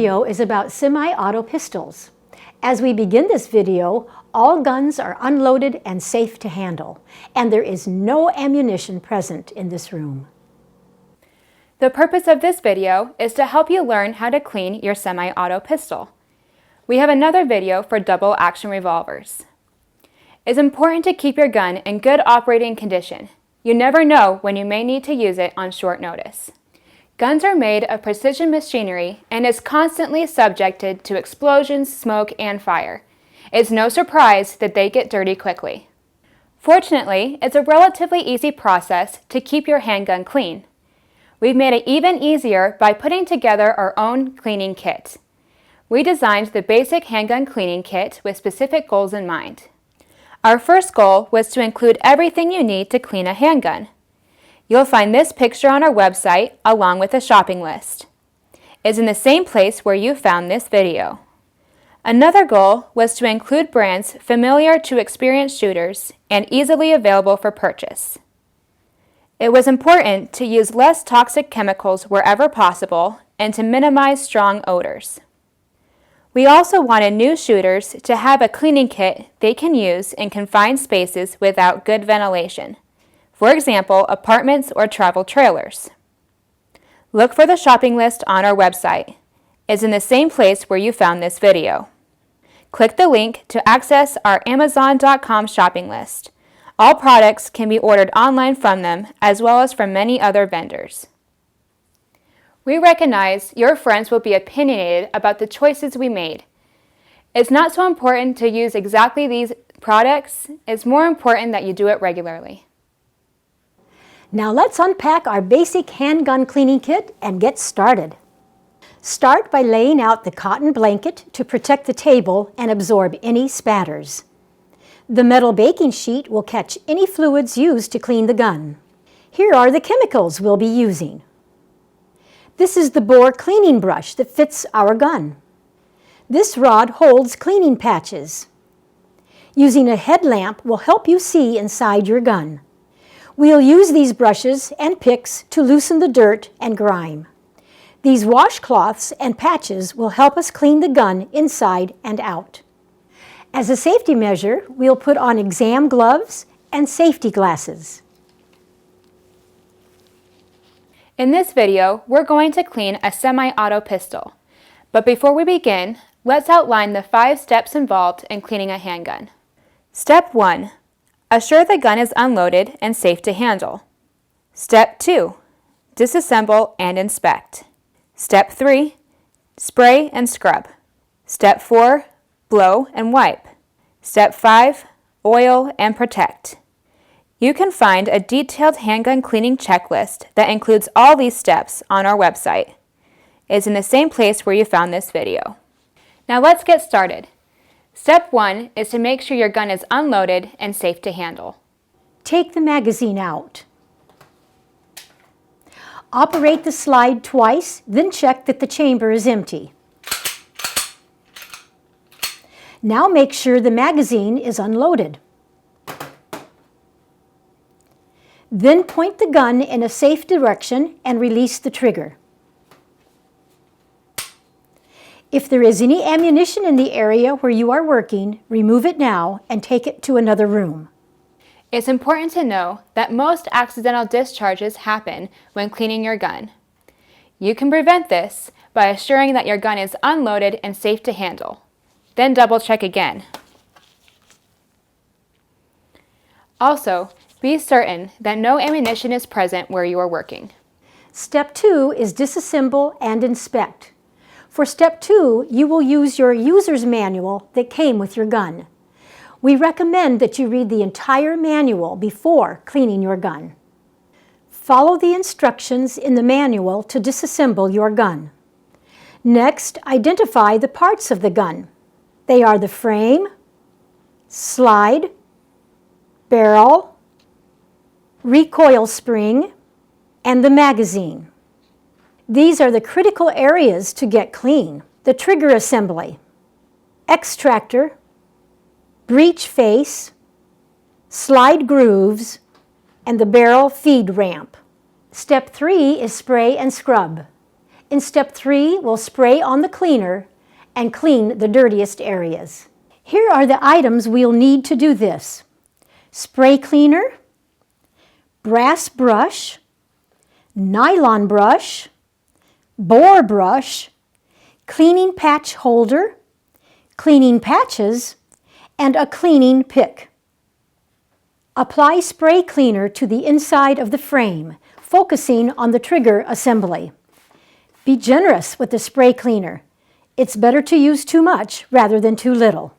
video is about semi-auto pistols. As we begin this video, all guns are unloaded and safe to handle, and there is no ammunition present in this room. The purpose of this video is to help you learn how to clean your semi-auto pistol. We have another video for double action revolvers. It's important to keep your gun in good operating condition. You never know when you may need to use it on short notice. Guns are made of precision machinery and is constantly subjected to explosions, smoke, and fire. It's no surprise that they get dirty quickly. Fortunately, it's a relatively easy process to keep your handgun clean. We've made it even easier by putting together our own cleaning kit. We designed the Basic Handgun Cleaning Kit with specific goals in mind. Our first goal was to include everything you need to clean a handgun. You'll find this picture on our website along with a shopping list. It's in the same place where you found this video. Another goal was to include brands familiar to experienced shooters and easily available for purchase. It was important to use less toxic chemicals wherever possible and to minimize strong odors. We also wanted new shooters to have a cleaning kit they can use in confined spaces without good ventilation. For example, apartments or travel trailers. Look for the shopping list on our website. It's in the same place where you found this video. Click the link to access our Amazon.com shopping list. All products can be ordered online from them, as well as from many other vendors. We recognize your friends will be opinionated about the choices we made. It's not so important to use exactly these products. It's more important that you do it regularly. Now let's unpack our basic handgun cleaning kit and get started. Start by laying out the cotton blanket to protect the table and absorb any spatters. The metal baking sheet will catch any fluids used to clean the gun. Here are the chemicals we'll be using. This is the bore cleaning brush that fits our gun. This rod holds cleaning patches. Using a headlamp will help you see inside your gun. We'll use these brushes and picks to loosen the dirt and grime. These washcloths and patches will help us clean the gun inside and out. As a safety measure, we'll put on exam gloves and safety glasses. In this video, we're going to clean a semi-auto pistol. But before we begin, let's outline the 5 steps involved in cleaning a handgun. Step 1. Assure the gun is unloaded and safe to handle. Step 2. Disassemble and inspect. Step 3. Spray and scrub. Step 4. Blow and wipe. Step 5. Oil and protect. You can find a detailed handgun cleaning checklist that includes all these steps on our website. It's in the same place where you found this video. Now let's get started. Step 1 is to make sure your gun is unloaded and safe to handle. Take the magazine out. Operate the slide twice, then check that the chamber is empty. Now make sure the magazine is unloaded. Then point the gun in a safe direction and release the trigger. If there is any ammunition in the area where you are working, remove it now and take it to another room. It's important to know that most accidental discharges happen when cleaning your gun. You can prevent this by assuring that your gun is unloaded and safe to handle. Then double check again. Also, be certain that no ammunition is present where you are working. Step 2 is disassemble and inspect. For step 2, you will use your user's manual that came with your gun. We recommend that you read the entire manual before cleaning your gun. Follow the instructions in the manual to disassemble your gun. Next, identify the parts of the gun. They are the frame, slide, barrel, recoil spring, and the magazine. These are the critical areas to get clean. The trigger assembly, extractor, breech face, slide grooves, and the barrel feed ramp. Step 3 is spray and scrub. In step 3, we'll spray on the cleaner and clean the dirtiest areas. Here are the items we'll need to do this: spray cleaner, brass brush, nylon brush, bore brush, cleaning patch holder, cleaning patches, and a cleaning pick. Apply spray cleaner to the inside of the frame, focusing on the trigger assembly. Be generous with the spray cleaner. It's better to use too much rather than too little.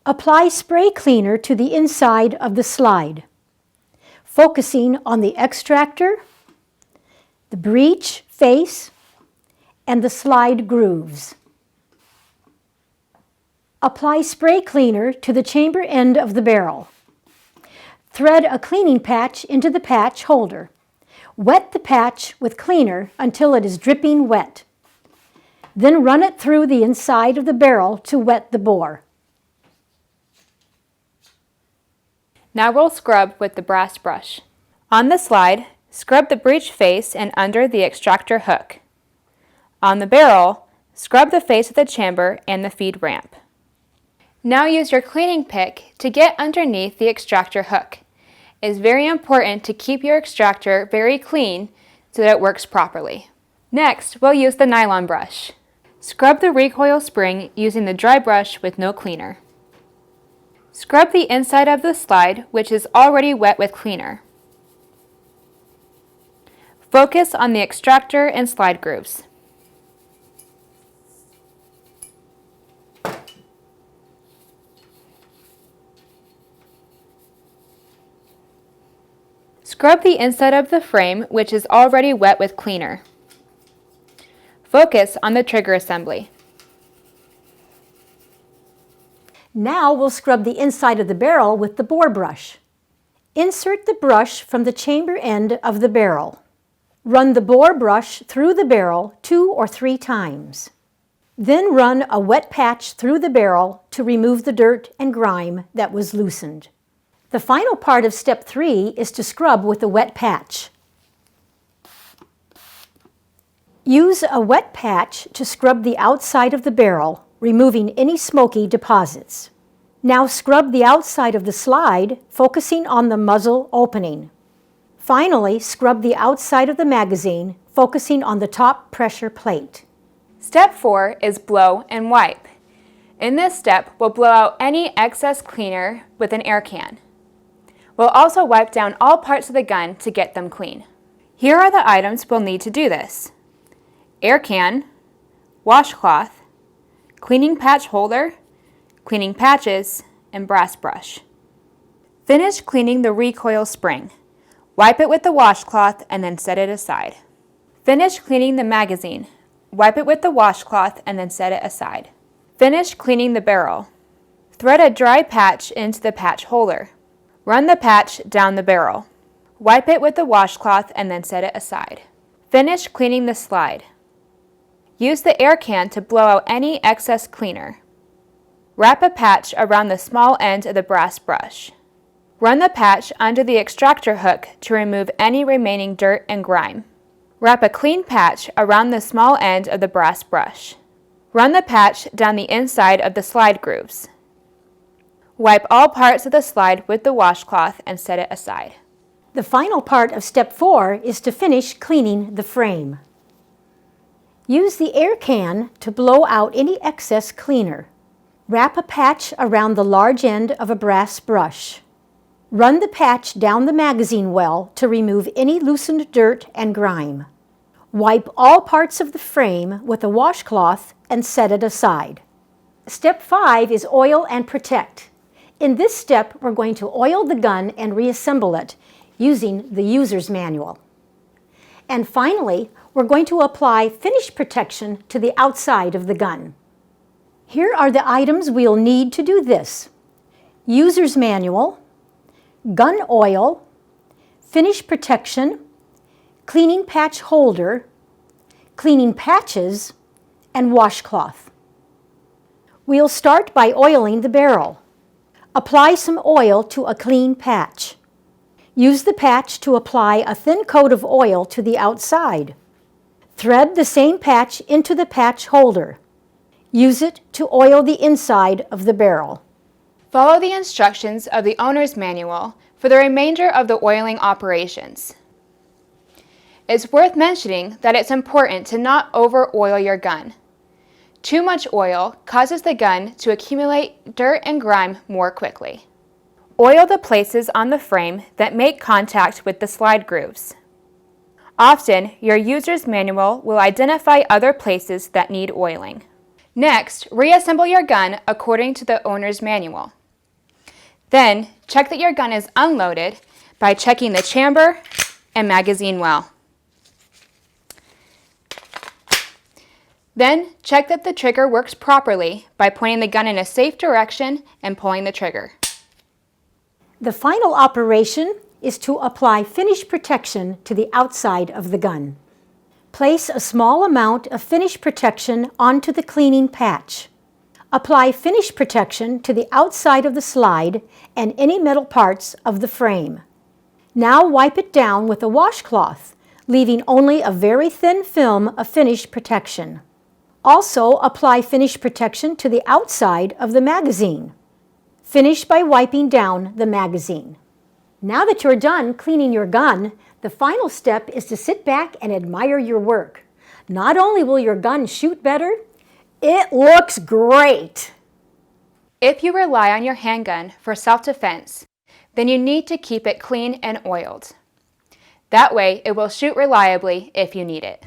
Apply spray cleaner to the inside of the slide, focusing on the extractor, the breech face, and the slide grooves. Apply spray cleaner to the chamber end of the barrel. Thread a cleaning patch into the patch holder. Wet the patch with cleaner until it is dripping wet. Then run it through the inside of the barrel to wet the bore. Now we'll scrub with the brass brush. On the slide, scrub the breech face and under the extractor hook. On the barrel, scrub the face of the chamber and the feed ramp. Now use your cleaning pick to get underneath the extractor hook. It is very important to keep your extractor very clean so that it works properly. Next, we'll use the nylon brush. Scrub the recoil spring using the dry brush with no cleaner. Scrub the inside of the slide, which is already wet with cleaner. Focus on the extractor and slide grooves. Scrub the inside of the frame, which is already wet with cleaner. Focus on the trigger assembly. Now we'll scrub the inside of the barrel with the bore brush. Insert the brush from the chamber end of the barrel. Run the bore brush through the barrel 2 or 3 times. Then run a wet patch through the barrel to remove the dirt and grime that was loosened. The final part of step 3 is to scrub with a wet patch. Use a wet patch to scrub the outside of the barrel, removing any smoky deposits. Now scrub the outside of the slide, focusing on the muzzle opening. Finally, scrub the outside of the magazine, focusing on the top pressure plate. Step 4 is blow and wipe. In this step, we'll blow out any excess cleaner with an air can. We'll also wipe down all parts of the gun to get them clean. Here are the items we'll need to do this: air can, washcloth, cleaning patch holder, cleaning patches, and brass brush. Finish cleaning the recoil spring. Wipe it with the washcloth and then set it aside. Finish cleaning the magazine. Wipe it with the washcloth and then set it aside. Finish cleaning the barrel. Thread a dry patch into the patch holder. Run the patch down the barrel. Wipe it with the washcloth and then set it aside. Finish cleaning the slide. Use the air can to blow out any excess cleaner. Wrap a patch around the small end of the brass brush. Run the patch under the extractor hook to remove any remaining dirt and grime. Wrap a clean patch around the small end of the brass brush. Run the patch down the inside of the slide grooves. Wipe all parts of the slide with the washcloth and set it aside. The final part of step 4 is to finish cleaning the frame. Use the air can to blow out any excess cleaner. Wrap a patch around the large end of a brass brush. Run the patch down the magazine well to remove any loosened dirt and grime. Wipe all parts of the frame with a washcloth and set it aside. Step 5 is oil and protect. In this step, we're going to oil the gun and reassemble it using the user's manual. And finally, we're going to apply finish protection to the outside of the gun. Here are the items we'll need to do this: user's manual, gun oil, finish protection, cleaning patch holder, cleaning patches, and washcloth. We'll start by oiling the barrel. Apply some oil to a clean patch. Use the patch to apply a thin coat of oil to the outside. Thread the same patch into the patch holder. Use it to oil the inside of the barrel. Follow the instructions of the owner's manual for the remainder of the oiling operations. It's worth mentioning that it's important to not over-oil your gun. Too much oil causes the gun to accumulate dirt and grime more quickly. Oil the places on the frame that make contact with the slide grooves. Often, your user's manual will identify other places that need oiling. Next, reassemble your gun according to the owner's manual. Then, check that your gun is unloaded by checking the chamber and magazine well. Then, check that the trigger works properly by pointing the gun in a safe direction and pulling the trigger. The final operation is to apply finish protection to the outside of the gun. Place a small amount of finish protection onto the cleaning patch. Apply finish protection to the outside of the slide and any metal parts of the frame. Now wipe it down with a washcloth, leaving only a very thin film of finish protection. Also apply finish protection to the outside of the magazine. Finish by wiping down the magazine. Now that you're done cleaning your gun, the final step is to sit back and admire your work. Not only will your gun shoot better, it looks great! If you rely on your handgun for self-defense, then you need to keep it clean and oiled. That way, it will shoot reliably if you need it.